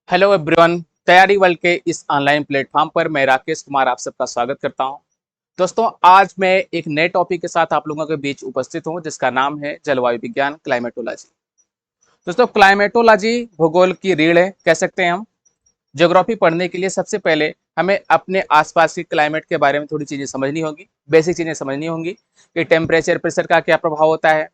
Hello everyone. तैयारी world के इस ऑनलाइन प्लेटफॉर्म पर मैं राकेश कुमार आप सबका स्वागत करता हूं। दोस्तों, आज मैं एक नए टॉपिक के साथ आप लोगों के बीच उपस्थित हूं जिसका नाम है जलवायु विज्ञान क्लाइमेटोलॉजी। दोस्तों, क्लाइमेटोलॉजी भूगोल की रीढ़ है, कह सकते हैं हम। ज्योग्राफी पढ़ने के लिए सबसे पहले हमें अपने आसपास के क्लाइमेट के बारे में थोड़ी चीजें समझनी होगी, बेसिक चीजें समझनी होंगी कि टेम्परेचर प्रेशर का क्या प्रभाव होता है,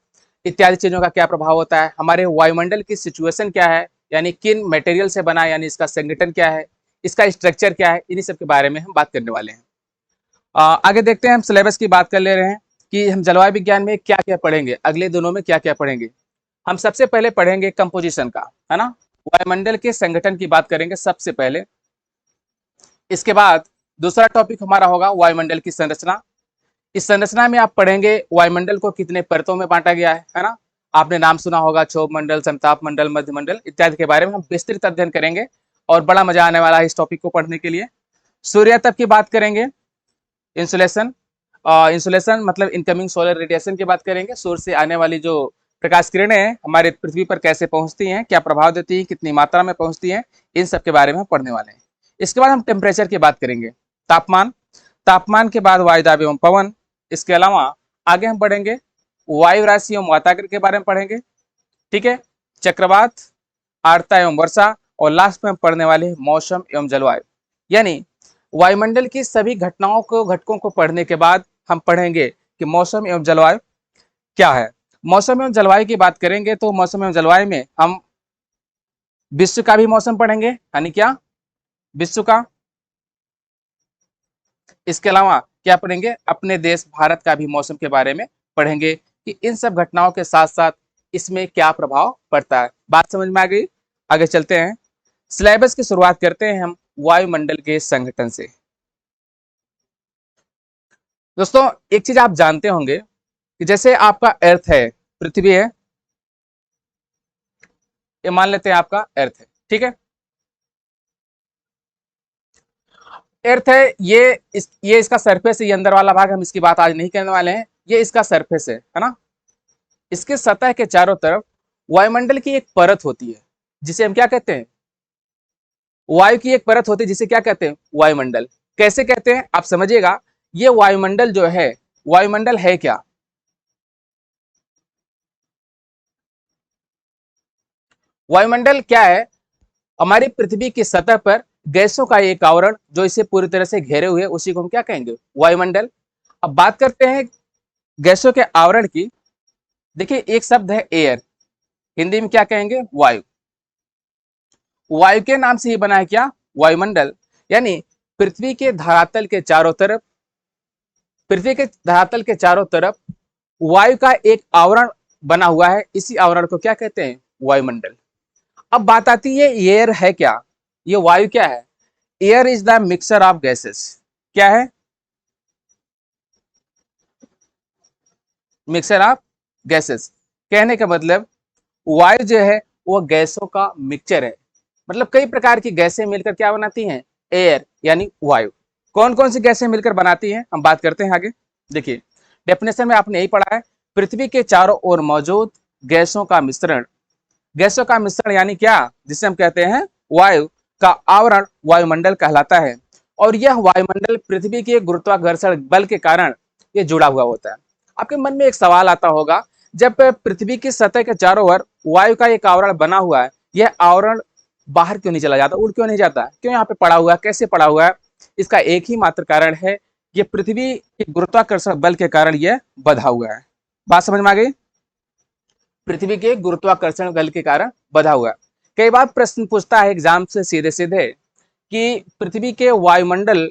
इत्यादि चीजों का क्या प्रभाव होता है, हमारे वायुमंडल की सिचुएशन क्या है, यानी किन मटेरियल से बना है, यानी इसका संगठन क्या है, इसका स्ट्रक्चर क्या है, इन्हीं सब के बारे में हम बात करने वाले हैं। आगे देखते हैं, हम सिलेबस की बात कर ले रहे हैं कि हम जलवायु विज्ञान में क्या क्या पढ़ेंगे, अगले दिनों में क्या क्या पढ़ेंगे। हम सबसे पहले पढ़ेंगे कंपोजिशन का, है ना। वायुमंडल के संगठन की बात करेंगे सबसे पहले। इसके बाद दूसरा टॉपिक हमारा होगा वायुमंडल की संरचना। इस संरचना में आप पढ़ेंगे वायुमंडल को कितने परतों में बांटा गया है ना। आपने नाम सुना होगा क्षोभ मंडल, समताप मंडल, मध्य मंडल इत्यादि के बारे में हम विस्तृत अध्ययन करेंगे और बड़ा मजा आने वाला है इस टॉपिक को पढ़ने के लिए। सूर्य तप की बात करेंगे, इंसुलेशन। इंसुलेशन मतलब इनकमिंग सोलर रेडिएशन की बात करेंगे। सूर्य से आने वाली जो प्रकाश किरणें हैं हमारे पृथ्वी पर कैसे पहुंचती हैं, क्या प्रभाव देती हैं, कितनी मात्रा में पहुंचती हैं, इन सब के बारे में हम पढ़ने वाले हैं। इसके बाद हम टेम्परेचर की बात करेंगे, तापमान। तापमान के बाद वायुदाब एवं पवन। इसके अलावा आगे हम पढ़ेंगे वायु राशि एवं वातावरण के बारे में पढ़ेंगे, ठीक है। चक्रवात, आर्द्रता एवं वर्षा, और लास्ट में हम पढ़ने वाले हैं मौसम एवं जलवायु। यानी वायुमंडल की सभी घटकों को पढ़ने के बाद हम पढ़ेंगे कि मौसम एवं जलवायु क्या है। मौसम एवं जलवायु की बात करेंगे तो मौसम एवं जलवायु में हम विश्व का भी मौसम पढ़ेंगे, यानी क्या, विश्व का। इसके अलावा क्या पढ़ेंगे, अपने देश भारत का भी मौसम के बारे में पढ़ेंगे कि इन सब घटनाओं के साथ साथ इसमें क्या प्रभाव पड़ता है। बात समझ में आ गई। आगे चलते हैं, सिलेबस की शुरुआत करते हैं हम वायुमंडल के संगठन से। दोस्तों, एक चीज आप जानते होंगे कि जैसे आपका अर्थ है, पृथ्वी है, ये मान लेते हैं आपका अर्थ है, ठीक है। अर्थ है, ये इसका सरफेस है, ये अंदर वाला भाग, हम इसकी बात आज नहीं करने वाले हैं। ये इसका सरफेस है ना। इसके सतह के चारों तरफ वायुमंडल की एक परत होती है जिसे हम क्या कहते हैं, वायु की एक परत होती है जिसे क्या कहते हैं, वायुमंडल। कैसे कहते हैं आप समझिएगा। ये वायुमंडल जो है, वायुमंडल है क्या, वायुमंडल क्या है, हमारी पृथ्वी की सतह पर गैसों का एक आवरण जो इसे पूरी तरह से घेरे हुए, उसी को हम क्या कहेंगे, वायुमंडल। अब बात करते हैं गैसों के आवरण की। देखिए, एक शब्द है एयर, हिंदी में क्या कहेंगे, वायु। वायु के नाम से ही बना है क्या, वायुमंडल। यानी पृथ्वी के धरातल के चारों तरफ, पृथ्वी के धरातल के चारों तरफ वायु का एक आवरण बना हुआ है, इसी आवरण को क्या कहते हैं, वायुमंडल। अब बात आती है एयर है क्या, ये वायु क्या है। Air is the mixture of gases. क्या है, मिक्सचर ऑफ गैसेस। कहने का मतलब वायु जो है वो गैसों का मिक्सचर है। मतलब कई प्रकार की गैसें मिलकर क्या बनाती हैं, एयर यानी वायु। कौन कौन सी गैसें मिलकर बनाती हैं, हम बात करते हैं आगे। देखिए, डेफिनेशन में आपने यही पढ़ा है, पृथ्वी के चारों ओर मौजूद गैसों का मिश्रण। गैसों का मिश्रण यानी क्या, जिसे हम कहते हैं वायु का आवरण वायुमंडल कहलाता है। और यह वायुमंडल पृथ्वी के गुरुत्वाकर्षण बल के कारण ये जुड़ा हुआ होता है। आपके मन में एक सवाल आता होगा, जब पृथ्वी की सतह के चारों ओर वायु का एक आवरण बना हुआ है, यह आवरण बाहर क्यों नहीं चला जाता, उड़ क्यों नहीं जाता, क्यों यहाँ पे पड़ा हुआ है, कैसे पड़ा हुआ है। इसका एक ही मात्र कारण है, ये पृथ्वी के गुरुत्वाकर्षण बल के कारण यह बंधा हुआ है। बात समझ में आ गई, पृथ्वी के गुरुत्वाकर्षण बल के कारण बंधा हुआ है। कई बार प्रश्न पूछता है एग्जाम से सीधे सीधे कि पृथ्वी के वायुमंडल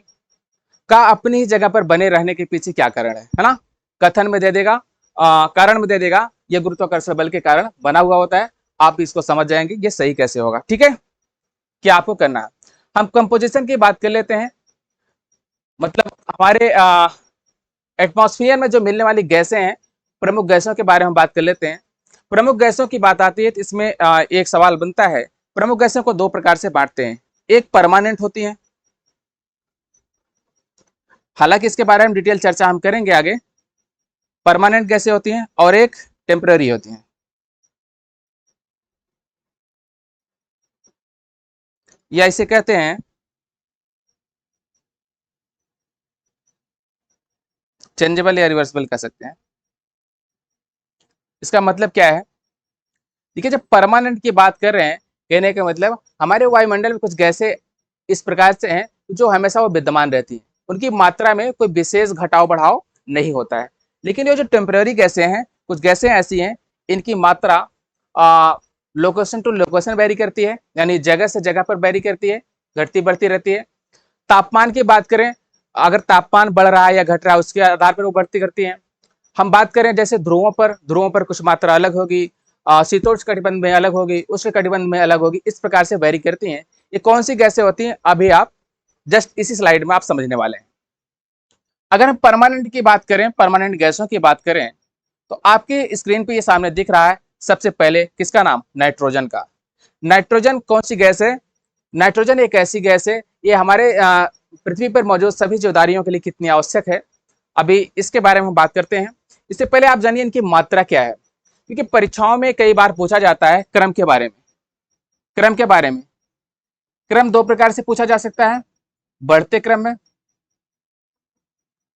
का अपनी ही जगह पर बने रहने के पीछे क्या कारण है ना। कथन में दे देगा, कारण में दे देगा, यह गुरुत्वाकर्षण बल के कारण बना हुआ होता है। आप इसको समझ जाएंगे ये सही कैसे होगा, ठीक है। क्या आपको करना है, हम कंपोजिशन की बात कर लेते हैं। मतलब हमारे एटमॉस्फेयर में जो मिलने वाली गैसें हैं, प्रमुख गैसों के बारे में बात कर लेते हैं। प्रमुख गैसों की बात आती है तो इसमें एक सवाल बनता है, प्रमुख गैसों को दो प्रकार से बांटते हैं। एक परमानेंट होती है, हालांकि इसके बारे में डिटेल चर्चा हम करेंगे आगे। परमानेंट गैसें होती हैं और एक टेम्पररी होती हैं। या इसे कहते हैं चेंजेबल या रिवर्सिबल कह सकते हैं। इसका मतलब क्या है? देखिए, जब परमानेंट की बात कर रहे हैं, कहने का मतलब हमारे वायुमंडल में कुछ गैसें इस प्रकार से हैं जो हमेशा वो विद्यमान रहती हैं, उनकी मात्रा में कोई विशेष घटाव बढ़ाव नहीं होता है। लेकिन ये जो टेम्पररी गैसें हैं, कुछ गैसें ऐसी हैं, इनकी मात्रा लोकेशन टू लोकेशन वेरी करती है, यानी जगह से जगह पर वेरी करती है, घटती बढ़ती रहती है। तापमान की बात करें, अगर तापमान बढ़ रहा है या घट रहा है उसके आधार पर वो बढ़ती करती है। हम बात करें जैसे ध्रुवों पर कुछ मात्रा अलग होगी, शीतोष्ण कटिबंध में अलग होगी, उष्ण कटिबंध में अलग होगी, इस प्रकार से वेरी करती हैं। ये कौन सी गैसें होती हैं, अभी आप जस्ट इसी स्लाइड में आप समझने वाले हैं। अगर हम परमानेंट की बात करें, परमानेंट गैसों की बात करें, तो आपके स्क्रीन पे ये सामने दिख रहा है सबसे पहले किसका नाम, नाइट्रोजन का। नाइट्रोजन कौन सी गैस है? नाइट्रोजन एक ऐसी गैस है, ये हमारे पृथ्वी पर मौजूद सभी जीवधारियों के लिए कितनी आवश्यक है, अभी इसके बारे में हम बात करते हैं। इससे पहले आप जानिए इनकी मात्रा क्या है, क्योंकि परीक्षाओं में कई बार पूछा जाता है क्रम के बारे में। क्रम के बारे में, क्रम दो प्रकार से पूछा जा सकता है, बढ़ते क्रम में,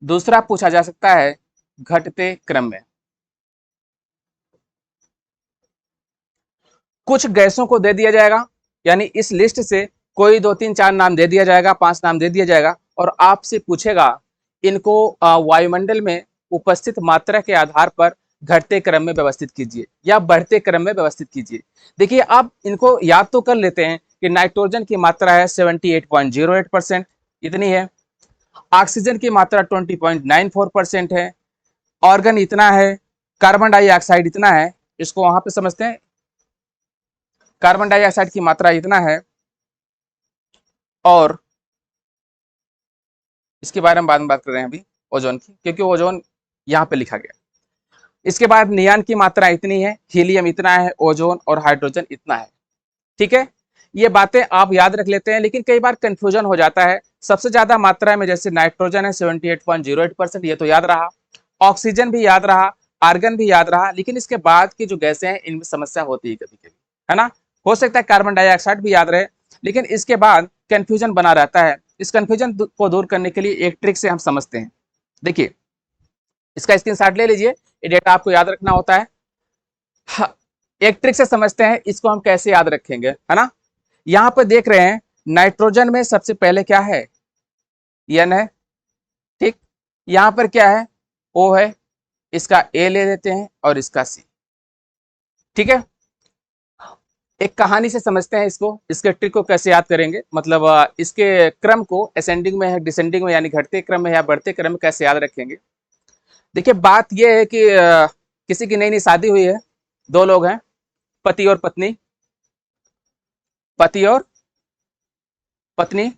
दूसरा पूछा जा सकता है घटते क्रम में। कुछ गैसों को दे दिया जाएगा, यानी इस लिस्ट से कोई 2 3 4 नाम दे दिया जाएगा, 5 नाम दे दिया जाएगा, और आपसे पूछेगा इनको वायुमंडल में उपस्थित मात्रा के आधार पर घटते क्रम में व्यवस्थित कीजिए या बढ़ते क्रम में व्यवस्थित कीजिए। देखिए, आप इनको याद तो कर लेते हैं कि नाइट्रोजन की मात्रा है 78.08%, इतनी है। ऑक्सीजन की मात्रा 20.94% है। ऑर्गन इतना है। कार्बन डाइऑक्साइड इतना है, इसको वहां पे समझते हैं। कार्बन डाइऑक्साइड की मात्रा इतना है, और इसके बारे में बाद में बात कर रहे हैं अभी ओजोन की, क्योंकि ओजोन यहाँ पे लिखा गया। इसके बाद नियान की मात्रा इतनी है, हीलियम इतना है, ओजोन और हाइड्रोजन इतना है। ठीक है, ये बातें आप याद रख लेते हैं, लेकिन कई बार कंफ्यूजन हो जाता है। सबसे ज्यादा मात्रा में जैसे नाइट्रोजन है 78.08%, ये तो याद रहा। ऑक्सीजन भी याद रहा, आर्गन भी याद रहा, लेकिन इसके बाद की जो गैसें हैं इनमें समस्या होती है कभी कभी, है ना। हो सकता है कार्बन डाइऑक्साइड भी याद रहे, लेकिन इसके बाद कंफ्यूजन बना रहता है। इस कंफ्यूजन को दूर करने के लिए एक ट्रिक से हम समझते हैं। देखिए, इसका स्क्रीनशॉट ले लीजिए, ये डेटा आपको याद रखना होता है। हाँ, एक ट्रिक से समझते हैं इसको हम कैसे याद रखेंगे, है ना। यहाँ पर देख रहे हैं नाइट्रोजन में सबसे पहले क्या है, एन है, ठीक। यहाँ पर क्या है, ओ है, इसका ए ले लेते हैं और इसका सी, ठीक है। एक कहानी से समझते हैं इसको, इसके ट्रिक को कैसे याद करेंगे, मतलब इसके क्रम को असेंडिंग में है, डिसेंडिंग में, यानी घटते क्रम में या बढ़ते क्रम में कैसे याद रखेंगे। देखिए, बात यह है कि किसी की नई नई शादी हुई है, दो लोग हैं, पति और पत्नी, पति और पत्नी।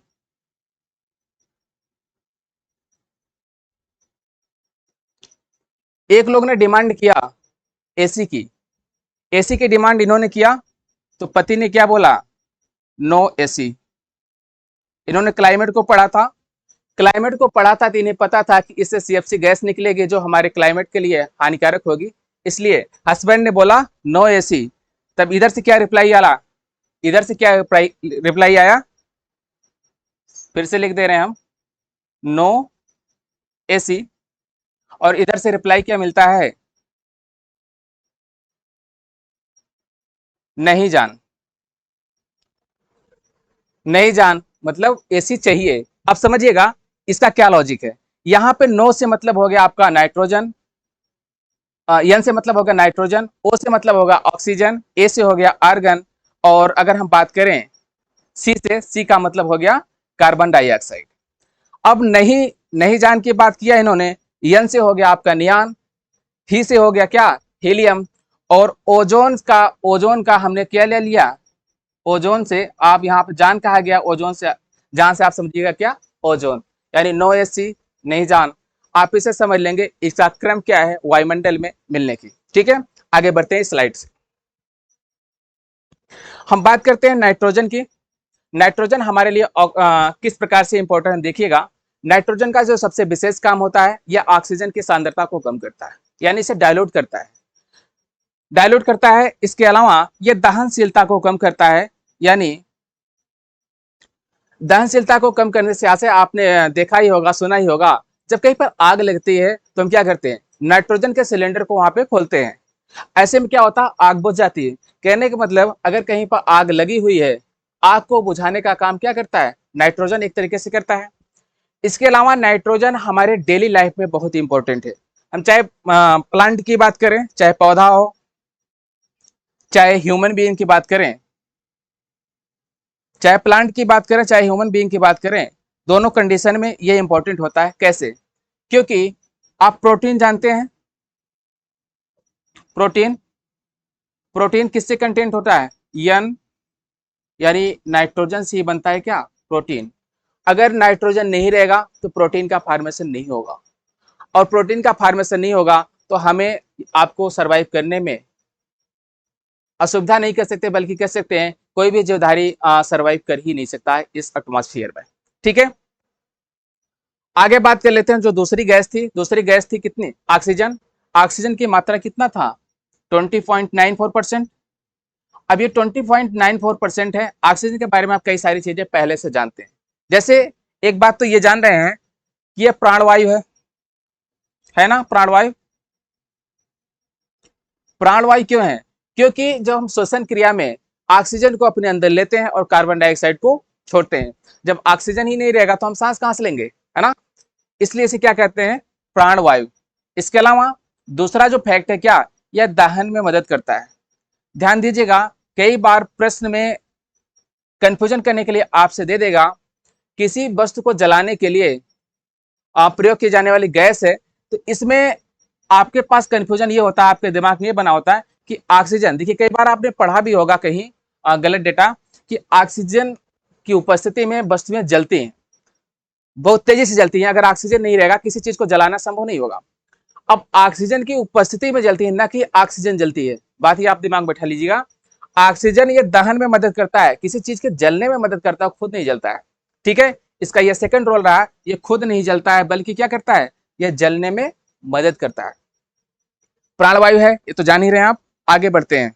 एक लोग ने डिमांड किया एसी की, एसी की डिमांड इन्होंने किया, तो पति ने क्या बोला, नो एसी। इन्होंने क्लाइमेट को पढ़ा था, क्लाइमेट को पढ़ा था तो इन्हें पता था कि इससे सीएफसी गैस निकलेगी जो हमारे क्लाइमेट के लिए हानिकारक होगी, इसलिए हस्बैंड ने बोला नो एसी। तब इधर से क्या रिप्लाई आया, इधर से क्या रिप्लाई आया, फिर से लिख दे रहे हैं हम, नो एसी। और इधर से रिप्लाई क्या मिलता है, नहीं जान। नहीं जान मतलब एसी चाहिए। अब समझिएगा इसका क्या लॉजिक है। यहां पे नो से मतलब हो गया आपका नाइट्रोजन, एन से मतलब होगा नाइट्रोजन, ओ से मतलब होगा ऑक्सीजन, ए से हो गया आर्गन, और अगर हम बात करें सी से, सी का मतलब हो गया कार्बन डाइऑक्साइड। अब नहीं नहीं जान की बात किया इन्होंने, एन से हो गया आपका नियान, ही से हो गया क्या, हीलियम, और ओजोन का हमने क्या ले लिया, ओजोन से। आप यहाँ पे जान कहा गया, ओजोन से, जान से आप समझिएगा क्या, ओजोन, यानी नो एसी, नहीं जान। आप इसे समझ लेंगे इसका क्रम क्या है वायुमंडल में मिलने की। ठीक है, आगे बढ़ते हैं स्लाइड से। हम बात करते हैं नाइट्रोजन की। नाइट्रोजन हमारे लिए किस प्रकार से इंपॉर्टेंट है, देखिएगा। नाइट्रोजन का जो सबसे विशेष काम होता है, यह ऑक्सीजन की सांद्रता को कम करता है, यानी इसे डायल्यूट करता है, डायल्यूट करता है। इसके अलावा यह दहनशीलता को कम करता है, यानी दहनशीलता को कम करने से ऐसे आपने देखा ही होगा, सुना ही होगा, जब कहीं पर आग लगती है तो हम क्या करते हैं, नाइट्रोजन के सिलेंडर को वहां पे खोलते हैं। ऐसे में क्या होता है, आग बुझ जाती है। कहने का मतलब अगर कहीं पर आग लगी हुई है, आग को बुझाने का काम क्या करता है, नाइट्रोजन एक तरीके से करता है। इसके अलावा नाइट्रोजन हमारे डेली लाइफ में बहुत ही इंपॉर्टेंट है। हम चाहे प्लांट की बात करें, चाहे पौधा हो, चाहे ह्यूमन बीइंग की बात करें, चाहे प्लांट की बात करें, चाहे ह्यूमन बीइंग की बात करें, दोनों कंडीशन में ये इंपॉर्टेंट होता है। कैसे? क्योंकि आप प्रोटीन जानते हैं, प्रोटीन, प्रोटीन किससे कंटेंट होता है, एन, यानी नाइट्रोजन से ही बनता है क्या, प्रोटीन। अगर नाइट्रोजन नहीं रहेगा तो प्रोटीन का फॉर्मेशन नहीं होगा, और प्रोटीन का फॉर्मेशन नहीं होगा तो हमें, आपको सरवाइव करने में असुविधा नहीं कर सकते, बल्कि कह सकते हैं कोई भी जीवधारी सरवाइव कर ही नहीं सकता है इस एटमॉस्फेयर में। ठीक है, आगे बात कर लेते हैं। जो दूसरी गैस थी, दूसरी गैस थी कितनी, ऑक्सीजन। ऑक्सीजन की मात्रा कितना था, 20.94%। अब ये 20.94% है। ऑक्सीजन के बारे में आप कई सारी चीजें पहले से जानते हैं। जैसे एक बात तो ये जान रहे हैं कि ये प्राणवायु है ना, प्राणवायु। प्राणवायु क्यों है, क्योंकि जब हम श्वसन क्रिया में ऑक्सीजन को अपने अंदर लेते हैं और कार्बन डाइऑक्साइड को छोड़ते हैं, जब ऑक्सीजन ही नहीं रहेगा तो हम सांस कहां से लेंगे, है ना। इसलिए इसे क्या कहते हैं, प्राणवायु। इसके अलावा दूसरा जो फैक्ट है क्या, यह दहन में मदद करता है। ध्यान दीजिएगा, कई बार प्रश्न में कंफ्यूजन करने के लिए आपसे दे देगा, किसी वस्तु को जलाने के लिए प्रयोग की जाने वाली गैस है, तो इसमें आपके पास कंफ्यूजन ये होता है, आपके दिमाग में ये बना होता है कि ऑक्सीजन, देखिए कई बार आपने पढ़ा भी होगा कहीं गलत डेटा, कि ऑक्सीजन की उपस्थिति में वस्तुएं जलती हैं, बहुत तेजी से जलती हैं। अगर ऑक्सीजन नहीं रहेगा किसी चीज को जलाना संभव नहीं होगा। अब ऑक्सीजन की उपस्थिति में जलती है, ना कि ऑक्सीजन जलती है, बात ये आप दिमाग में बैठा लीजिएगा। ऑक्सीजन ये दहन में मदद करता है, किसी चीज के जलने में मदद करता है, खुद नहीं जलता है। ठीक है, इसका ये सेकंड रोल रहा है, ये खुद नहीं जलता है, बल्कि क्या करता है, ये जलने में मदद करता है। प्राणवायु है, ये तो जान ही रहे हैं आप। आगे बढ़ते हैं।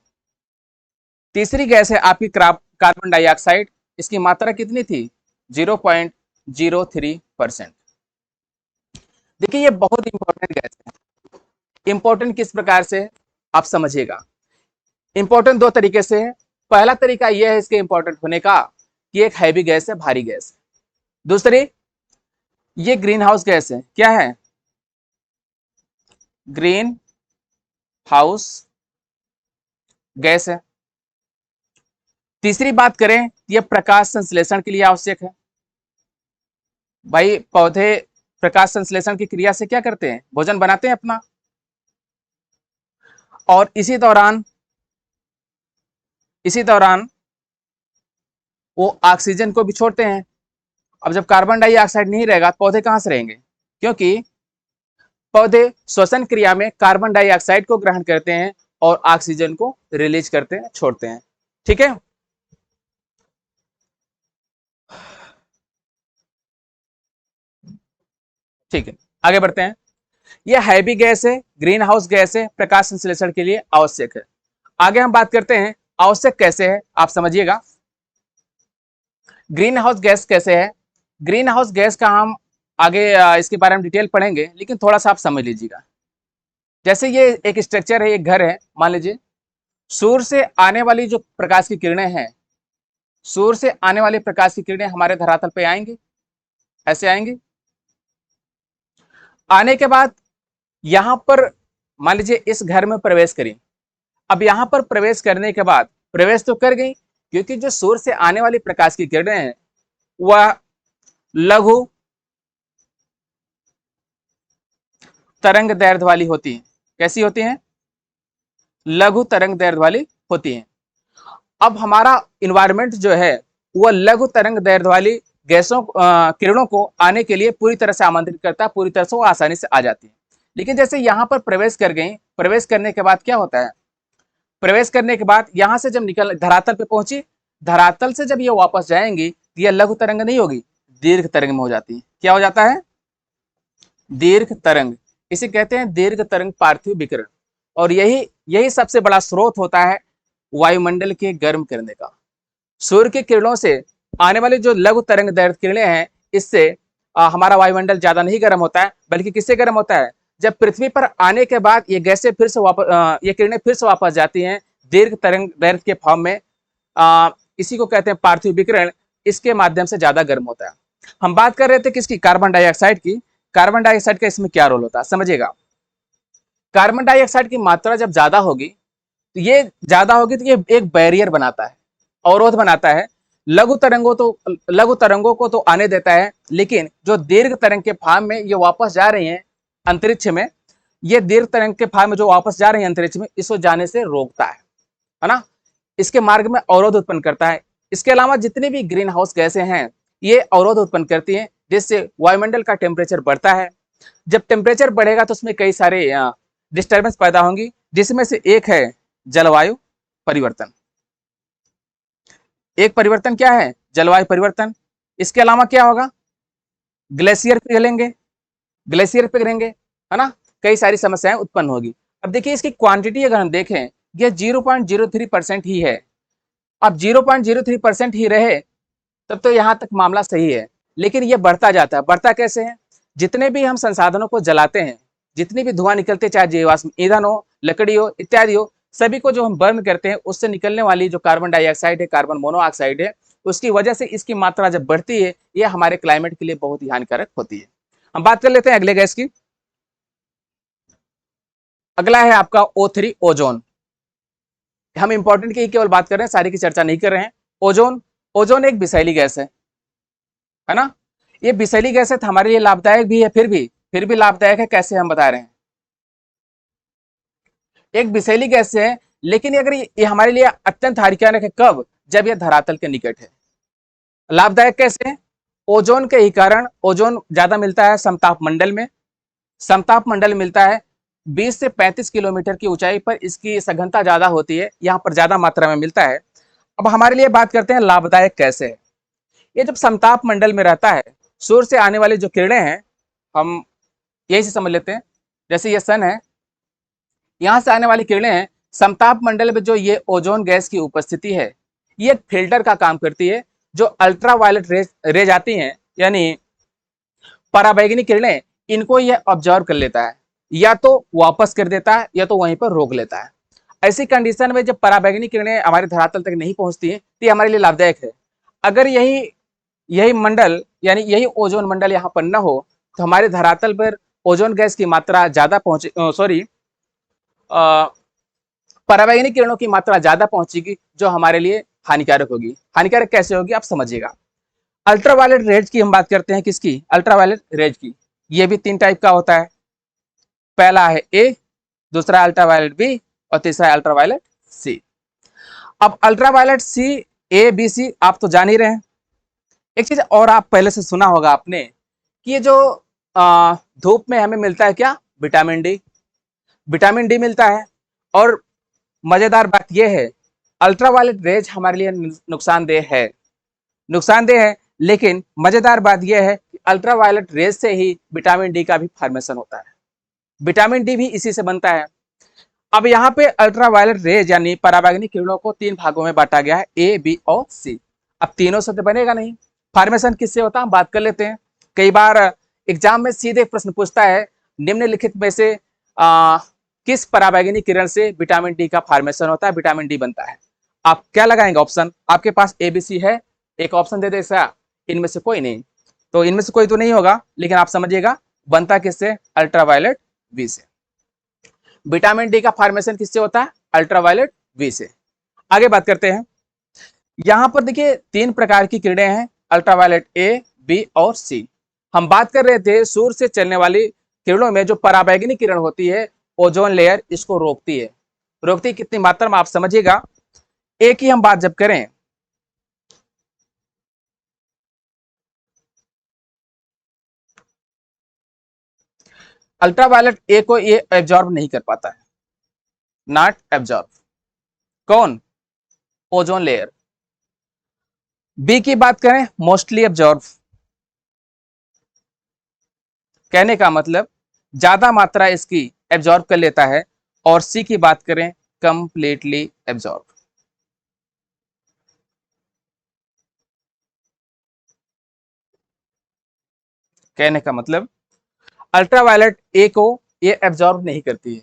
तीसरी गैस है आपकी कार्बन डाइऑक्साइड। इसकी मात्रा कितनी थी, 0.03%। देखिए ये बहुत इंपॉर्टेंट गैस है। इंपॉर्टेंट किस प्रकार से, आप समझिएगा। इंपॉर्टेंट दो तरीके से है। पहला तरीका यह है इसके इंपॉर्टेंट होने का, कि एक हैवी गैस है, भारी गैस। दूसरी, ये ग्रीन हाउस गैस है। क्या है, ग्रीन हाउस गैस है। तीसरी बात करें, यह प्रकाश संश्लेषण के लिए आवश्यक है। भाई पौधे प्रकाश संश्लेषण की क्रिया से क्या करते हैं, भोजन बनाते हैं अपना, और इसी दौरान वो ऑक्सीजन को भी छोड़ते हैं। अब जब कार्बन डाइऑक्साइड नहीं रहेगा तो पौधे कहां से रहेंगे, क्योंकि पौधे श्वसन क्रिया में कार्बन डाइऑक्साइड को ग्रहण करते हैं और ऑक्सीजन को रिलीज करते हैं, छोड़ते हैं। ठीक है, ठीक है, आगे बढ़ते हैं। यह हैवी गैस है, ग्रीन हाउस गैस है, प्रकाश संश्लेषण के लिए आवश्यक है। आगे हम बात करते हैं आवश्यक कैसे है, आप समझिएगा। ग्रीन हाउस गैस कैसे है, ग्रीन हाउस गैस का हम आगे इसके बारे में डिटेल पढ़ेंगे, लेकिन थोड़ा सा आप समझ लीजिएगा। जैसे ये एक स्ट्रक्चर है, एक घर है, मान लीजिए सूर्य से आने वाली जो प्रकाश की किरणें हैं, सूर्य से आने वाली प्रकाश की किरणें हमारे धरातल पे आएंगी, ऐसे आएंगी। आने के बाद यहां पर मान लीजिए इस घर में प्रवेश करी। अब यहां पर प्रवेश करने के बाद, प्रवेश तो कर गई, क्योंकि जो सूर्य से आने वाली प्रकाश की किरणें हैं वह लघु तरंग दैर्ध्य वाली होती हैं। कैसी होती हैं, लघु तरंग दैर्ध्य वाली होती हैं। अब हमारा इन्वायरमेंट जो है वह लघु तरंग दैर्ध्य वाली गैसों किरणों को आने के लिए पूरी तरह से आमंत्रित करता है, पूरी तरह से वो आसानी से आ जाती है। लेकिन जैसे यहाँ पर प्रवेश कर गई, प्रवेश करने के बाद क्या होता है, प्रवेश करने के बाद यहां से जब निकल धरातल पे पहुंची, धरातल से जब ये वापस जाएंगी तो यह लघु तरंग नहीं होगी, दीर्घ तरंग में हो जाती है। क्या हो जाता है, दीर्घ तरंग। इसे कहते हैं दीर्घ तरंग पार्थिव विकिरण। और यही यही सबसे बड़ा स्रोत होता है वायुमंडल के गर्म करने का। सूर्य की किरणों से आने वाली जो लघु तरंग दैर्घ्य किरणें हैं, इससे हमारा वायुमंडल ज्यादा नहीं गर्म होता है, बल्कि किससे गर्म होता है, जब पृथ्वी पर आने के बाद ये गैसें फिर से वापस ये किरणें फिर से वापस जाती हैं दीर्घ तरंग दैर्घ्य के फॉर्म में। इसी को कहते हैं पार्थिव विकिरण। इसके माध्यम से ज्यादा गर्म होता है। हम बात कर रहे थे किसकी, कार्बन डाइऑक्साइड की। कार्बन डाइऑक्साइड का इसमें क्या रोल होता है समझिएगा। कार्बन डाइऑक्साइड की मात्रा जब ज्यादा होगी, तो ये ज्यादा होगी तो ये एक बैरियर बनाता है, अवरोध बनाता है। लघु तरंगों को तो आने देता है, लेकिन जो दीर्घ तरंग के फार्म में ये वापस जा रही हैं अंतरिक्ष में, ये दीर्घ तरंग के फार्म में जो वापस जा रही है अंतरिक्ष में, इसको जाने से रोकता है ना। इसके मार्ग में अवरोध उत्पन्न करता है। इसके अलावा जितनी भी ग्रीन हाउस गैसें हैं, ये अवरोध उत्पन्न करती हैं, जिससे वायुमंडल का टेम्परेचर बढ़ता है। जब टेम्परेचर बढ़ेगा तो उसमें कई सारे डिस्टर्बेंस पैदा होंगी, जिसमें से एक है जलवायु परिवर्तन। एक परिवर्तन क्या है, जलवायु परिवर्तन। इसके अलावा क्या होगा, ग्लेशियर पिघलेंगे, ग्लेशियर पिघलेंगे, है ना। कई सारी समस्याएं उत्पन्न होगी। अब देखिए इसकी क्वांटिटी अगर हम देखें, यह 0.03% ही है। अब 0.03% ही रहे तब तो यहां तक मामला सही है, लेकिन यह बढ़ता जाता है। बढ़ता कैसे है, जितने भी हम संसाधनों को जलाते हैं, जितनी भी धुआं निकलते, चाहे जीवाश्म ईंधन हो, लकड़ी हो, इत्यादि हो, सभी को जो हम बर्न करते हैं, उससे निकलने वाली जो कार्बन डाइऑक्साइड है, कार्बन मोनोऑक्साइड है, उसकी वजह से इसकी मात्रा जब बढ़ती है, यह हमारे क्लाइमेट के लिए बहुत ही हानिकारक होती है। हम बात कर लेते हैं अगले गैस की। अगला है आपका O3 ओजोन। हम इंपॉर्टेंट की केवल बात कर रहे हैं, सारी की चर्चा नहीं कर रहे हैं। ओजोन, ओजोन एक विषैली गैस है ना। ये विषैली गैस है तो हमारे लिए लाभदायक भी है, फिर भी लाभदायक है। कैसे हम बता रहे हैं, एक विषैली गैस है, लेकिन अगर ये हमारे लिए अत्यंत हानिकारक है कब, जब यह धरातल के निकट है। लाभदायक कैसे है, ओजोन के ही कारण ओजोन ज्यादा मिलता है समताप मंडल में। समताप मंडल मिलता है 20 से 35 किलोमीटर की ऊंचाई पर, इसकी सघनता ज्यादा होती है, यहाँ पर ज्यादा मात्रा में मिलता है। अब हमारे लिए बात करते हैं लाभदायक कैसे है। ये जब समताप मंडल में रहता है, सूर्य से आने वाली जो किरणें हैं, हम यही से समझ लेते हैं, जैसे ये सन है, यहाँ से आने वाली किरणें हैं, समताप मंडल में जो ये ओजोन गैस की उपस्थिति है, ये फिल्टर का काम करती है। जो अल्ट्रावायलेट रेज आती हैं, यानी पराबैंगनी किरणें, इनको यह ऑब्जर्व कर लेता है, या तो वापस कर देता है या तो वहीं पर रोक लेता है। ऐसी कंडीशन में जब पराबैंगनी किरणें हमारे धरातल तक नहीं पहुंचती है, तो ये हमारे लिए लाभदायक है। अगर यही यही मंडल, यानी यही ओजोन मंडल यहाँ पर न हो, तो हमारे धरातल पर ओजोन गैस की मात्रा ज्यादा पहुंचे, सॉरी, पराबैंगनी किरणों की मात्रा ज्यादा पहुंचेगी, जो हमारे लिए हानिकारक होगी। हानिकारक कैसे होगी आप समझिएगा। अल्ट्रावायलेट रेज की हम बात करते हैं, किसकी, अल्ट्रावायलेट रेज की। ये भी 3 टाइप का होता है। पहला है ए, दूसरा अल्ट्रावायलेट बी, और तीसरा है अल्ट्रावायलेट सी। अब अल्ट्रावायलेट सी, ए, बी, सी आप तो जान ही रहे हैं। एक चीज और आप पहले से सुना होगा आपने, कि ये जो धूप में हमें मिलता है क्या, विटामिन डी। विटामिन डी मिलता है। और मजेदार बात यह है, अल्ट्रावायलेट रेज हमारे लिए नुकसानदेह है, नुकसानदेह है, लेकिन मजेदार बात यह है कि अल्ट्रावायलेट रेज से ही विटामिन डी का भी फॉर्मेशन होता है। विटामिन डी भी इसी से बनता है। अब यहाँ पे अल्ट्रावायलेट रेज यानी पराबैंगनी किरणों को 3 भागों में बांटा गया है, ए, बी और सी। अब तीनों से तो बनेगा नहीं, फॉर्मेशन किससे होता है हम बात कर लेते हैं। कई बार एग्जाम में सीधे प्रश्न पूछता है, निम्नलिखित में से किस पराबैंगनी किरण से विटामिन डी का फॉर्मेशन होता है, विटामिन डी बनता है। आप क्या लगाएंगे ऑप्शन, आपके पास ए, बी, सी है, एक ऑप्शन दे दे सा, इनमें से कोई नहीं, तो इनमें से कोई तो नहीं होगा, लेकिन आप समझिएगा बनता किससे, अल्ट्रावायलेट बी से। विटामिन डी का फॉर्मेशन किससे होता है, अल्ट्रावायलेट बी से। आगे बात करते हैं। यहां पर देखिए 3 प्रकार की किरणें हैं, अल्ट्रावायलेट ए, बी और सी। हम बात कर रहे थे सूर्य से चलने वाली किरणों में जो पराबैंगनी किरण होती है, ओजोन लेयर इसको रोकती है। रोकती कितनी मात्रा में आप समझिएगा। एक ही हम बात जब करें, अल्ट्रावायलेट ए को ये एब्जॉर्ब नहीं कर पाता है, नॉट एब्जॉर्ब। कौन, ओजोन लेयर। बी की बात करें, मोस्टली एब्जॉर्ब। कहने का मतलब ज्यादा मात्रा इसकी एब्जॉर्ब कर लेता है। और सी की बात करें, कंप्लीटली एब्जॉर्ब। कहने का मतलब अल्ट्रावायलेट ए को ये एब्जॉर्ब नहीं करती है,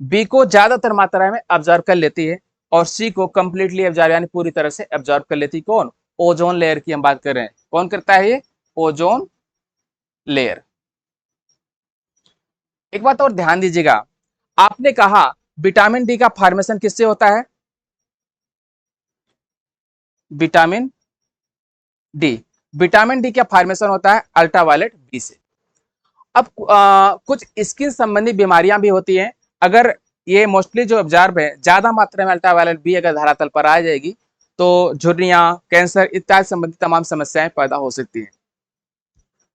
बी को ज्यादातर मात्रा में एब्जॉर्ब कर लेती है, और सी को कंप्लीटली एब्जॉर्ब यानी पूरी तरह से एब्जॉर्ब कर लेती है। कौन? ओजोन लेयर की हम बात कर रहे हैं। कौन करता है ये? Ozone layer. एक बात और ध्यान दीजिएगा, आपने कहा विटामिन डी का फॉर्मेशन किससे होता है? Vitamin D. विटामिन डी का फॉर्मेशन होता है अल्ट्रावायलेट बी से। अब कुछ स्किन संबंधी बीमारियां भी होती हैं, अगर ये मोस्टली जो ऑब्जर्व है ज्यादा मात्रा में अल्ट्रावायलेट बी अगर धरातल पर आ जाएगी तो झुर्रियां, कैंसर इत्यादि संबंधी तमाम समस्याएं पैदा हो सकती हैं।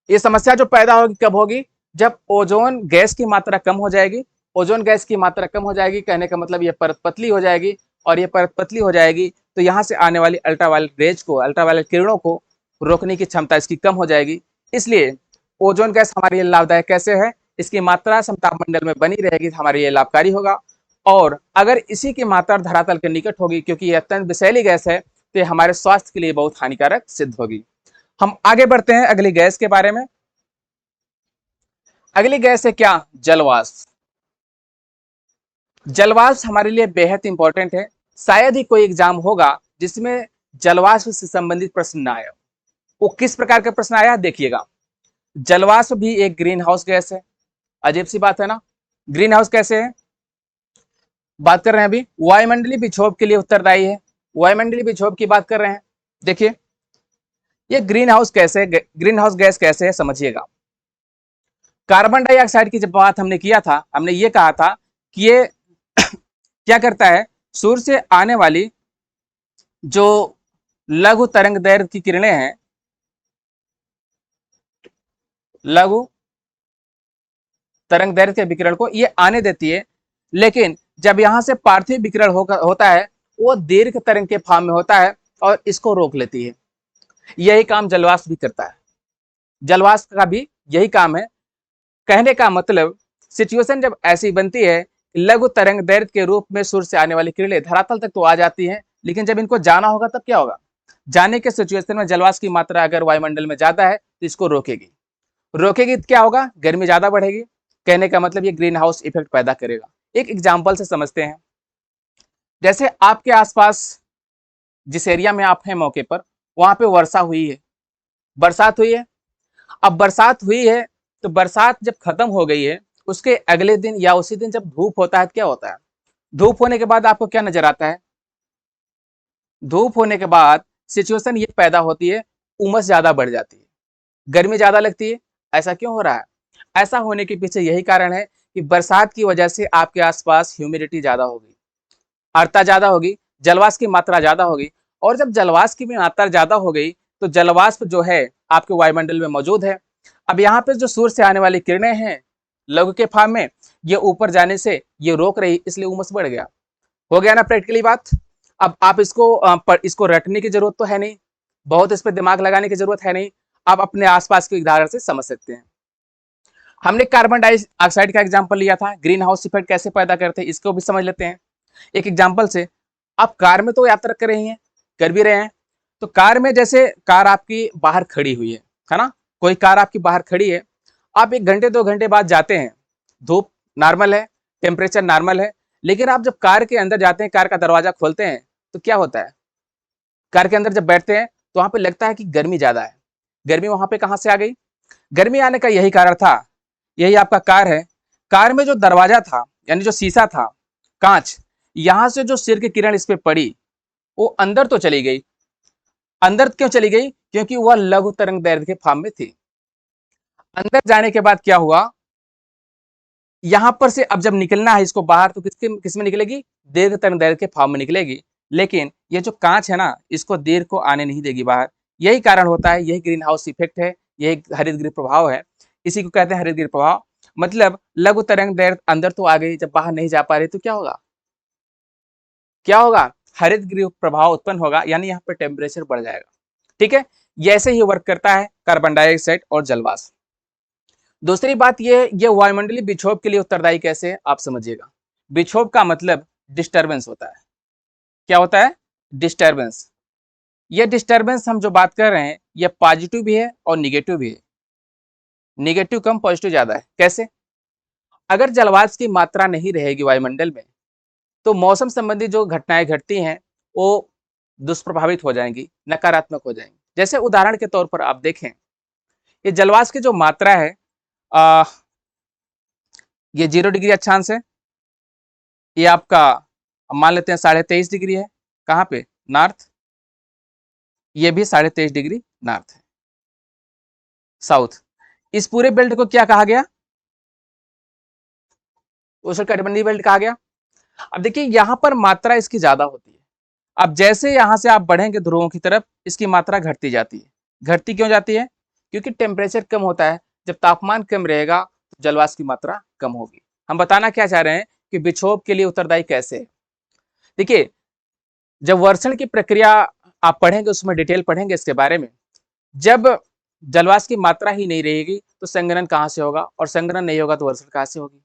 ये समस्या जो पैदा होगी कब होगी? जब ओजोन गैस की मात्रा कम हो जाएगी। ओजोन गैस की मात्रा कम हो जाएगी कहने का मतलब ये परत पतली हो जाएगी, और ये परत पतली हो जाएगी तो यहाँ से आने वाली अल्ट्रावायलेट रेज को, अल्ट्रावायलेट किरणों को रोकने की क्षमता इसकी कम हो जाएगी। इसलिए ओजोन गैस हमारे लिए लाभदायक कैसे है? इसकी मात्रा समतापमंडल में बनी रहेगी तो हमारे लिए लाभकारी होगा, और अगर इसी की मात्रा धरातल के निकट होगी क्योंकि ये अत्यंत विषैली गैस है तो ये हमारे स्वास्थ्य के लिए बहुत हानिकारक सिद्ध होगी। हम आगे बढ़ते हैं अगली गैस के बारे में। अगली गैस है क्या? जलवाष्प। जलवाष्प हमारे लिए बेहद इंपॉर्टेंट है। शायद ही कोई एग्जाम होगा जिसमें जलवाष्प से संबंधित प्रश्न ना आया। वो किस प्रकार का प्रश्न आया देखिएगा। जलवाष्प भी एक ग्रीन हाउस गैस है। अजीब सी बात है ना, ग्रीन हाउस कैसे है? बात कर रहे हैं अभी वायुमंडलीय विक्षोभ के लिए उत्तरदायी है। वायुमंडलीय विक्षोभ की बात कर रहे हैं। देखिए ये ग्रीन हाउस कैसे, ग्रीन हाउस गैस कैसे है समझिएगा। कार्बन डाइऑक्साइड की जब बात हमने किया था, हमने ये कहा था कि ये क्या करता है, सूर्य से आने वाली जो लघु तरंग दैर्घ्य की किरणें हैं, लघु तरंग दैर्घ्य के विकिरण को ये आने देती है, लेकिन जब यहां से पार्थिव विकिरण होता है वो दीर्घ तरंग के फॉर्म में होता है और इसको रोक लेती है। यही काम जलवाष्प भी करता है। जलवाष्प का भी यही काम है। कहने का मतलब सिचुएशन जब ऐसी बनती है, लघु तरंग दैर्घ्य के रूप में सूर्य से आने वाली किरणें धरातल तक तो आ जाती हैं, लेकिन जब इनको जाना होगा तब क्या होगा? जाने के सिचुएशन में जलवाष्प की मात्रा अगर वायुमंडल में ज्यादा है तो इसको रोकेगी। रोकेगी तो क्या होगा? गर्मी ज्यादा बढ़ेगी। कहने का मतलब ये ग्रीन हाउस इफेक्ट पैदा करेगा। एक एग्जाम्पल से समझते हैं। जैसे आपके आसपास जिस एरिया में आप हैं मौके पर, वहां पे वर्षा हुई है, बरसात हुई है। अब बरसात हुई है तो बरसात जब खत्म हो गई है उसके अगले दिन या उसी दिन जब धूप होता है तो क्या होता है? धूप होने के बाद आपको क्या नजर आता है? धूप होने के बाद सिचुएशन ये पैदा होती है, उमस ज्यादा बढ़ जाती है, गर्मी ज्यादा लगती है। ऐसा क्यों हो रहा है? ऐसा होने के पीछे यही कारण है कि बरसात की वजह से आपके आसपास ह्यूमिडिटी ज्यादा होगी, आर्द्रता ज्यादा होगी, जलवाष्प की मात्रा ज्यादा होगी, और जब जलवाष्प की मात्रा ज्यादा हो गई तो जलवाष्प जो है आपके वायुमंडल में मौजूद है। अब यहाँ पे जो सूर्य से आने वाली किरणें हैं लघु के फॉर्म में, ये ऊपर जाने से ये रोक रही, इसलिए उमस बढ़ गया। हो गया ना प्रैक्टिकली बात? अब आप इसको रटने की जरूरत तो है नहीं, बहुत इस पर दिमाग लगाने की जरूरत है नहीं, आप अपने आसपास के उदाहरण से समझ सकते हैं। हमने कार्बन डाइऑक्साइड का एग्जाम्पल लिया था, ग्रीन हाउस इफेक्ट कैसे पैदा करते हैं इसको भी समझ लेते हैं एक एग्जाम्पल से। आप कार में तो यात्रा कर रही हैं, कर भी रहे हैं, तो कार में जैसे कार आपकी बाहर खड़ी हुई है ना, कोई कार आपकी बाहर खड़ी है, आप 1 घंटे 2 घंटे बाद जाते हैं, धूप नॉर्मल है, टेम्परेचर नॉर्मल है, लेकिन आप जब कार के अंदर जाते हैं, कार का दरवाजा खोलते हैं तो क्या होता है? कार के अंदर जब बैठते हैं तो वहां पे लगता है कि गर्मी ज्यादा है। गर्मी वहां पे कहां से आ गई? गर्मी आने का यही कारण था, यही आपका कार है। कार में जो दरवाजा था यानी जो शीशा था, कांच, यहां से जो सिर की किरण इस पे पड़ी वो अंदर तो चली गई। अंदर क्यों चली गई? क्योंकि वह लघु तरंग दैर्घ्य के फॉर्म में थी। अंदर जाने के बाद क्या हुआ, यहां पर से अब जब निकलना है इसको बाहर तो किसमें निकलेगी? दीर्घ तरंग दैर्घ्य के फॉर्म में निकलेगी, लेकिन ये जो कांच है ना इसको दीर्घ को आने नहीं देगी बाहर। यही कारण होता है, यही ग्रीन हाउस इफेक्ट है, यही हरित गृह प्रभाव है। इसी को कहते हैं हरित गृह प्रभाव। मतलब लघु तरंग दैर्घ्य अंदर तो आ गई, जब बाहर नहीं जा पा रही तो क्या होगा? क्या होगा? हरित गृह प्रभाव उत्पन्न होगा, यानी यहाँ पर टेम्परेचर बढ़ जाएगा। ठीक है, ये ऐसे ही वर्क करता है कार्बन डाइऑक्साइड और जलवाष्प। दूसरी बात ये वायुमंडलीय विक्षोभ के लिए उत्तरदायी कैसे है आप समझिएगा। विक्षोभ का मतलब डिस्टर्बेंस होता है। क्या होता है? डिस्टर्बेंस। ये डिस्टर्बेंस हम जो बात कर रहे हैं ये पॉजिटिव भी है और निगेटिव भी है। निगेटिव कम पॉजिटिव ज्यादा है। कैसे? अगर जलवाष्प की मात्रा नहीं रहेगी वायुमंडल में तो मौसम संबंधी जो घटनाएं घटती हैं वो दुष्प्रभावित हो जाएंगी, नकारात्मक हो जाएंगी। जैसे उदाहरण के तौर पर आप देखें, ये जलवाष्प की जो मात्रा है आ, ये 0 डिग्री अक्षांश है, ये आपका मान लेते हैं 23.5 डिग्री है। कहाँ पे? नॉर्थ। ये भी 23.5 डिग्री नॉर्थ है। साउथ। इस पूरे बेल्ट को क्या कहा गया? उष्णकटिबंधीय बेल्ट कहा गया। अब देखिए यहाँ पर मात्रा इसकी ज्यादा होती है। अब जैसे यहाँ से आप बढ़ेंगे ध्रुवों की तरफ, इसकी मात्रा घटती जाती है। घटती क्यों जाती है? क्योंकि टेम्परेचर कम होता है। जब तापमान कम रहेगा तो जलवाष्प की मात्रा कम होगी। हम बताना क्या चाह रहे हैं कि विक्षोभ के लिए उत्तरदायी कैसे है। देखिए, जब वर्षण की प्रक्रिया आप पढ़ेंगे, उसमें डिटेल पढ़ेंगे इसके बारे में। जब जलवाष्प की मात्रा ही नहीं रहेगी तो संघनन कहाँ से होगा, और संघनन नहीं होगा तो वर्षण कहाँ से होगी।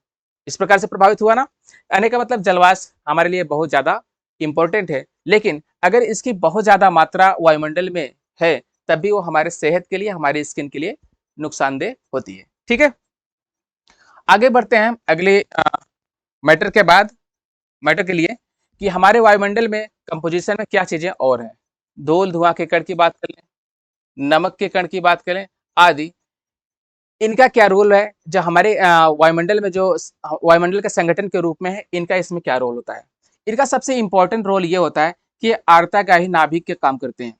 इस प्रकार से प्रभावित हुआ ना। कहने का मतलब जलवाष्प हमारे लिए बहुत ज्यादा इंपॉर्टेंट है, लेकिन अगर इसकी बहुत ज्यादा मात्रा वायुमंडल में है तब भी वो हमारे सेहत के लिए, हमारी स्किन के लिए नुकसानदेह होती है। ठीक है, आगे बढ़ते हैं अगले मैटर के बाद, मैटर के लिए कि हमारे वायुमंडल में कंपोजिशन में क्या चीजें और हैं। धूल धुआं के कण की बात कर लें, नमक के कण की बात करें आदि, इनका क्या रोल है जो हमारे वायुमंडल में, जो वायुमंडल के संगठन के रूप में है, इनका इसमें क्या रोल होता है। इनका सबसे इंपॉर्टेंट रोल ये होता है कि आर्द्रताग्राही नाभिक के काम करते हैं।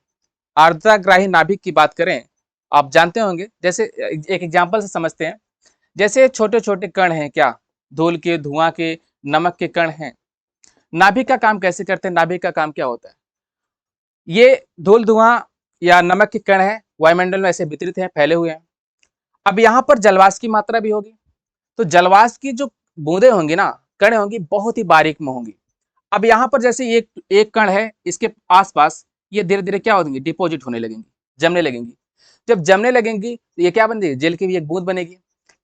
आर्द्रताग्राही नाभिक की बात करें, आप जानते होंगे, जैसे एक एग्जाम्पल से समझते हैं। जैसे छोटे छोटे कण हैं, क्या धूल के, धुआं के, नमक के कण हैं। नाभिक का काम कैसे करते हैं? नाभिक का काम क्या होता है? ये धूल धुआं या नमक के कण है, वायुमंडल में ऐसे वितरित हैं, फैले हुए हैं। अब यहाँ पर जलवाष्प की मात्रा भी होगी, तो जलवाष्प की जो बूंदे होंगी ना, कण होंगी, बहुत ही बारीक में होंगी। अब यहाँ पर जैसे एक एक कण है, इसके आसपास ये धीरे धीरे क्या होंगी? डिपोजिट होने लगेंगी, जमने लगेंगी। जब जमने लगेंगी तो ये क्या बनेगी? जल की भी एक बूंद बनेगी।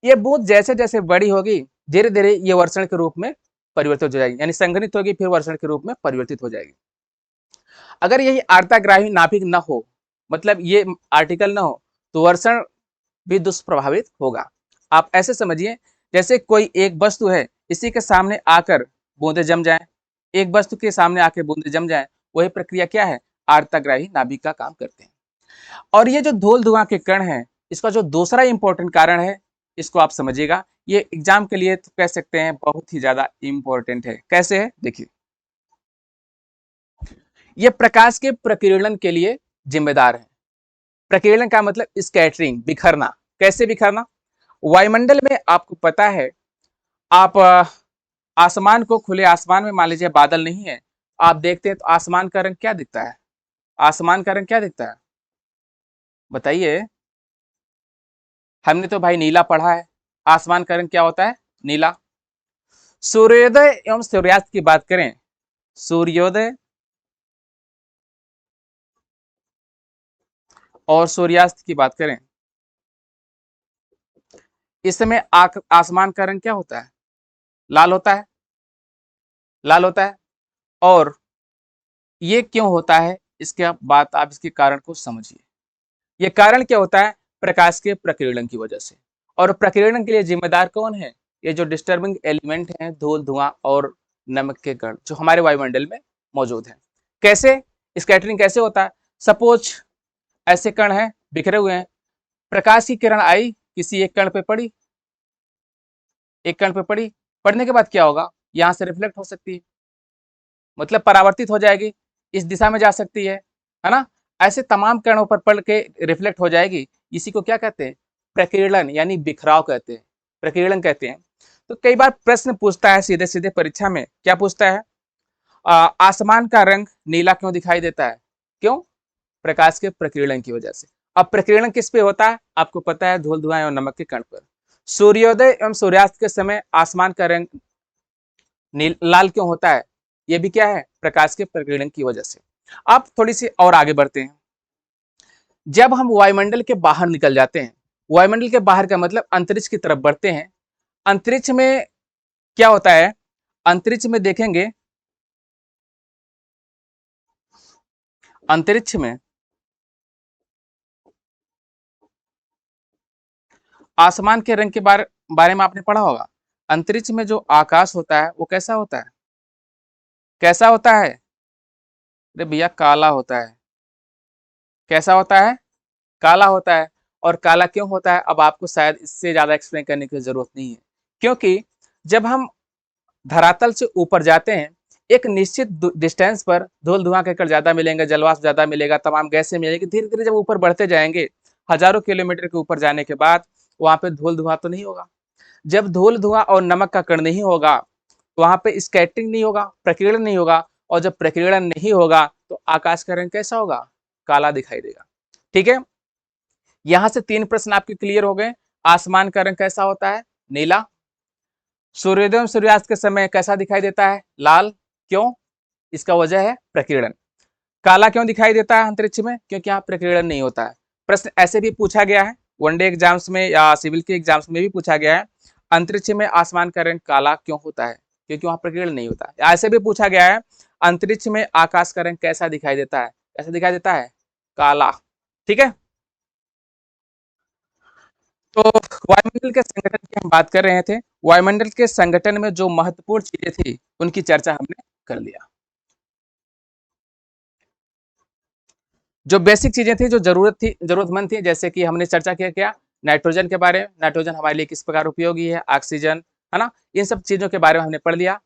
ये बूंद जैसे जैसे बड़ी होगी, धीरे धीरे ये वर्षण के रूप में परिवर्तित हो जाएगी, यानी संघनित होगी, फिर वर्षण के रूप में परिवर्तित हो जाएगी। अगर यही आर्द्रताग्राही नाभिक न हो, मतलब ये आर्टिकल न हो, तो वर्षण भी दुष्प्रभावित होगा। आप ऐसे समझिए, जैसे कोई एक वस्तु है, इसी के सामने आकर बूंदे जम जाए, एक वस्तु के सामने आकर बूंदे जम जाए, वही प्रक्रिया क्या है? आर्द्रताग्राही नाभिक का काम करते हैं। और ये जो धूल धुआं के कण है, इसका जो दूसरा इंपॉर्टेंट कारण है, इसको आप समझिएगा। ये एग्जाम के लिए तो कह सकते हैं बहुत ही ज्यादा इंपॉर्टेंट है। कैसे है? देखिए, ये प्रकाश के प्रकीर्णन के लिए जिम्मेदार है। प्रकीर्णन का मतलब स्कैटरिंग, बिखरना। कैसे बिखरना? वायुमंडल में आपको पता है, आप आसमान को, खुले आसमान में मान लीजिए बादल नहीं है, आप देखते हैं तो आसमान का रंग क्या दिखता है? आसमान का रंग क्या दिखता है? बताइए। हमने तो भाई नीला पढ़ा है। आसमान का रंग क्या होता है? नीला। सूर्योदय एवं सूर्यास्त की बात करें, सूर्योदय और सूर्यास्त की बात करें, इस समय आसमान का रंग क्या होता है? लाल होता है। लाल होता है। और ये क्यों होता है? इसके बात आप इसके कारण को समझिए। ये कारण क्या होता है? प्रकाश के प्रकीर्णन की वजह से। और प्रकीर्णन के लिए जिम्मेदार कौन है? ये जो डिस्टर्बिंग एलिमेंट हैं, धूल धुआं और नमक के कण, जो हमारे वायुमंडल में मौजूद हैं। कैसे स्कैटरिंग कैसे होता है? सपोज ऐसे कण हैं, बिखरे हुए हैं, प्रकाश की किरण आई, किसी एक कण पे पड़ी, एक कण पे पड़ी, पड़ने के बाद क्या होगा? यहाँ से रिफ्लेक्ट हो सकती है, मतलब परावर्तित हो जाएगी, इस दिशा में जा सकती है ना। ऐसे तमाम कणों पर पड़ के रिफ्लेक्ट हो जाएगी। इसी को क्या कहते हैं? प्रकीर्णन, यानी बिखराव कहते हैं, प्रकीर्णन कहते हैं। तो कई बार प्रश्न पूछता है सीधे सीधे परीक्षा में, क्या पूछता है? आसमान का रंग नीला क्यों दिखाई देता है? क्यों? प्रकाश के प्रकीर्णन की वजह से। अब प्रकीर्णन किस पे होता है? आपको पता है, धूल धुआं एवं नमक के कण पर। सूर्योदय एवं सूर्यास्त के समय आसमान का रंग लाल क्यों होता है? ये भी क्या है? प्रकाश के प्रकीर्णन की वजह से। आप थोड़ी सी और आगे बढ़ते हैं। जब हम वायुमंडल के बाहर निकल जाते हैं, वायुमंडल के बाहर का मतलब अंतरिक्ष की तरफ बढ़ते हैं, अंतरिक्ष में क्या होता है? अंतरिक्ष में देखेंगे, अंतरिक्ष में आसमान के रंग के बारे में आपने पढ़ा होगा। अंतरिक्ष में जो आकाश होता है वो कैसा होता है? कैसा होता है? अरे भैया काला होता है। कैसा होता है? काला होता है। और काला क्यों होता है अब आपको शायद इससे ज्यादा एक्सप्लेन करने की जरूरत नहीं है, क्योंकि जब हम धरातल से ऊपर जाते हैं एक निश्चित डिस्टेंस पर धूल धुआं के कण ज्यादा मिलेंगे, जलवाष्प ज्यादा मिलेगा, तमाम गैसें मिलेंगी। धीरे धीरे जब ऊपर बढ़ते जाएंगे हजारों किलोमीटर के ऊपर जाने के बाद वहां पे धूल धुआं तो नहीं होगा। जब धूल धुआं और नमक का कण नहीं होगा वहां पे स्कैटरिंग नहीं होगा, प्रकीर्णन नहीं होगा। और जब प्रकीर्णन नहीं होगा तो आकाश का रंग कैसा होगा? काला दिखाई देगा। ठीक है, यहां से 3 प्रश्न आपके क्लियर हो गए। आसमान का रंग कैसा होता है? नीला। सूर्योदय और सूर्यास्त के समय कैसा दिखाई देता है? लाल। क्यों? इसका वजह है प्रकीर्णन। काला क्यों दिखाई देता है अंतरिक्ष में? क्योंकि यहाँ प्रकीर्णन नहीं होता है। प्रश्न ऐसे भी पूछा गया है, वनडे एग्जाम्स में या सिविल के एग्जाम्स में भी पूछा गया है, अंतरिक्ष में आसमान का रंग काला क्यों होता है? क्योंकि वहां प्रकीर्णन नहीं होता है। ऐसे भी पूछा गया है, अंतरिक्ष में आकाश का रंग कैसा दिखाई देता है? कैसा दिखाई देता है? काला। ठीक है, तो वायुमंडल के संगठन की हम बात कर रहे थे। वायुमंडल के संगठन में जो महत्वपूर्ण चीजें थी उनकी चर्चा हमने कर लिया। जो बेसिक चीजें थी, जो जरूरतमंद थी, जैसे कि हमने चर्चा किया क्या? नाइट्रोजन के बारे में, नाइट्रोजन हमारे लिए किस प्रकार उपयोगी है, ऑक्सीजन, है ना, इन सब चीजों के बारे में हमने पढ़ लिया।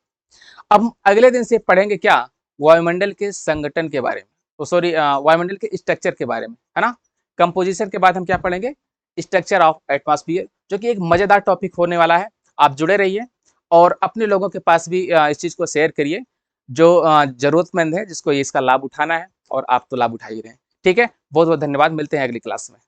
अब हम अगले दिन से पढ़ेंगे क्या? वायुमंडल के संगठन के बारे में, सॉरी वायुमंडल के स्ट्रक्चर के बारे में, है ना। कंपोजिशन के बाद हम क्या पढ़ेंगे? स्ट्रक्चर ऑफ एटमॉस्फेयर, जो कि एक मजेदार टॉपिक होने वाला है। आप जुड़े रहिए और अपने लोगों के पास भी इस चीज को शेयर करिए जो जरूरतमंद है, जिसको इसका लाभ उठाना है, और आप तो लाभ उठा ही रहे हैं। ठीक है, बहुत बहुत धन्यवाद, मिलते हैं अगली क्लास में।